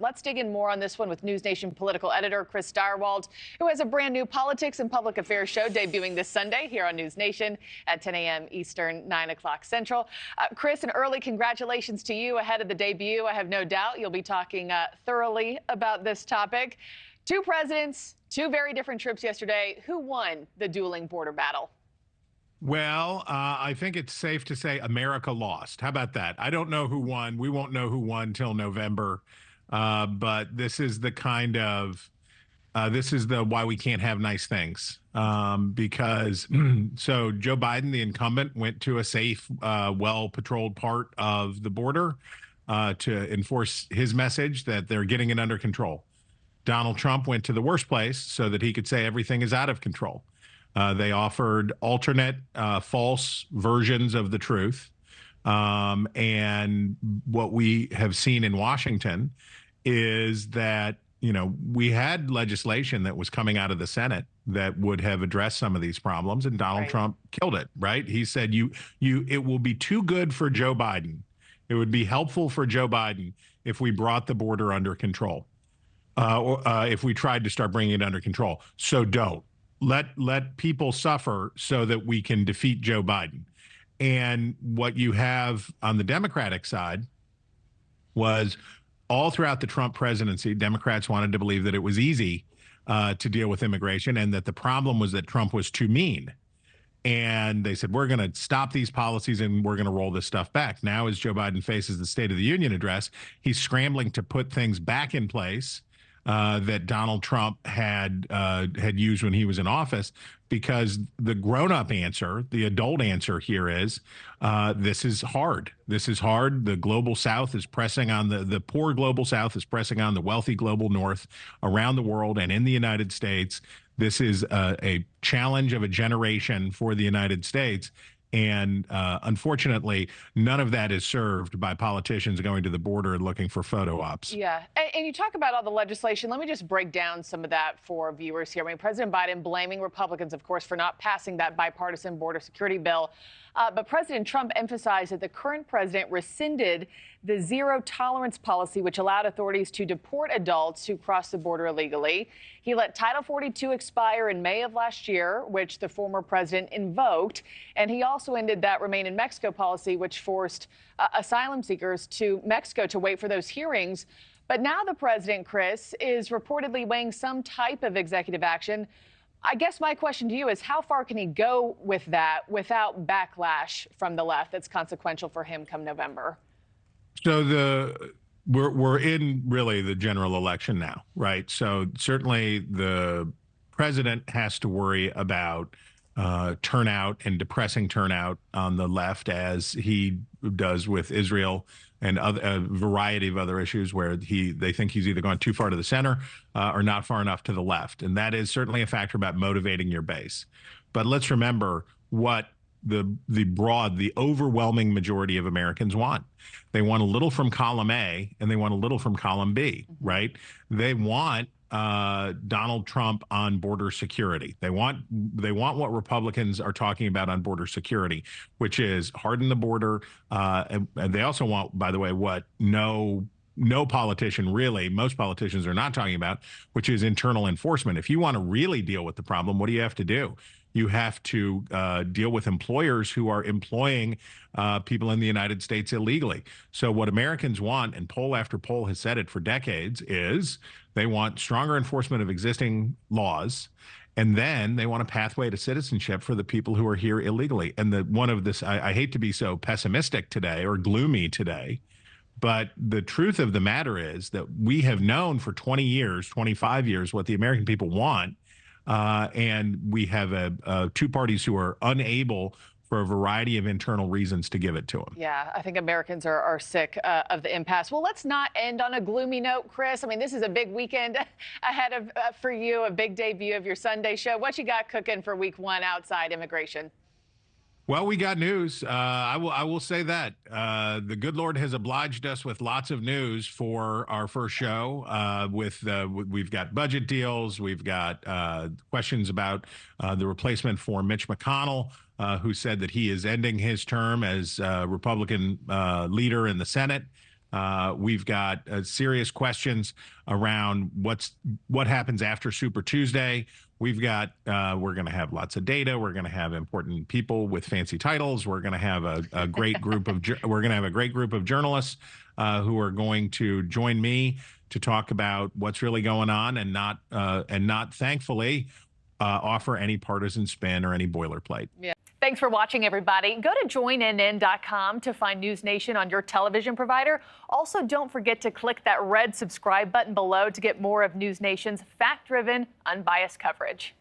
Let's dig in more on this one with NewsNation political editor Chris Stirewalt, who has a brand new politics and public affairs show debuting this Sunday here on NewsNation at 10 a.m. Eastern, 9 o'clock Central. Chris, an early congratulations to you ahead of the debut. I have no doubt you'll be talking thoroughly about this topic. Two presidents, two very different trips yesterday. Who won the dueling border battle? Well, I think it's safe to say America lost. How about that? I don't know who won. We won't know who won till November. But this is the kind of this is the why we can't have nice things, because so Joe Biden, the incumbent, went to a safe, well-patrolled part of the border to enforce his message that they're getting it under control. Donald Trump went to the worst place so that he could say everything is out of control. They offered alternate, false versions of the truth. And what we have seen in Washington is that, we had legislation that was coming out of the Senate that would have addressed some of these problems, and Donald Trump killed it, right? He said, it will be too good for Joe Biden. It would be helpful for Joe Biden if we brought the border under control, or if we tried to start bringing it under control. So don't. Let people suffer so that we can defeat Joe Biden. And what you have on the Democratic side was all throughout the Trump presidency, Democrats wanted to believe that it was easy to deal with immigration and that the problem was that Trump was too mean. And they said, we're going to stop these policies and we're going to roll this stuff back. Now, as Joe Biden faces the State of the Union address, he's scrambling to put things back in place that Donald Trump had used when he was in office, because the grown-up answer, the adult answer here is, this is hard. This is hard. The global South is pressing on the poor global South is pressing on the wealthy global North around the world and in the United States. This is a challenge of a generation for the United States. And unfortunately, none of that is served by politicians going to the border and looking for photo ops. Yeah. And you talk about all the legislation. Let me just break down some of that for viewers here. I mean, President Biden blaming Republicans, of course, for not passing that bipartisan border security bill. But President Trump emphasized that the current president rescinded the zero tolerance policy, which allowed authorities to deport adults who cross the border illegally. He let Title 42 expire in May of last year, which the former president invoked. And he also ended that Remain in Mexico policy, which forced asylum seekers to Mexico to wait for those hearings. But now the president, Chris, is reportedly weighing some type of executive action. I guess my question to you is, how far can he go with that without backlash from the left that's consequential for him come November? So we're in really the general election now, right? So certainly the president has to worry about turnout and depressing turnout on the left, as he does with Israel and a variety of other issues where they think he's either gone too far to the center or not far enough to the left. And that is certainly a factor about motivating your base. But let's remember what the overwhelming majority of Americans want. They want a little from column A and they want a little from column B, right? They want Donald Trump on border security. They want what Republicans are talking about on border security, which is harden the border. And they also want, by the way, what no politician really, most politicians are not talking about, which is internal enforcement. If you want to really deal with the problem, what do you have to do? You have to deal with employers who are employing people in the United States illegally. So what Americans want, and poll after poll has said it for decades, is they want stronger enforcement of existing laws, and then they want a pathway to citizenship for the people who are here illegally. And I hate to be so pessimistic today or gloomy today, but the truth of the matter is that we have known for 20 years, 25 years, what the American people want. And we have two parties who are unable, for a variety of internal reasons, to give it to them. Yeah, I think Americans are sick of the impasse. Well, let's not end on a gloomy note, Chris. I mean, this is a big weekend ahead of for you, a big debut of your Sunday show. What you got cooking for week one outside immigration? Well, we got news. I will say that the good Lord has obliged us with lots of news for our first show. We've got budget deals. We've got questions about the replacement for Mitch McConnell, who said that he is ending his term as Republican leader in the Senate. We've got serious questions around what happens after Super Tuesday. We're going to have lots of data. We're going to have important people with fancy titles. We're going to have a great group of journalists who are going to join me to talk about what's really going on and not thankfully offer any partisan spin or any boilerplate. Yeah. Thanks for watching, everybody. Go to joinnn.com to find NewsNation on your television provider. Also, don't forget to click that red subscribe button below to get more of NewsNation's fact-driven, unbiased coverage.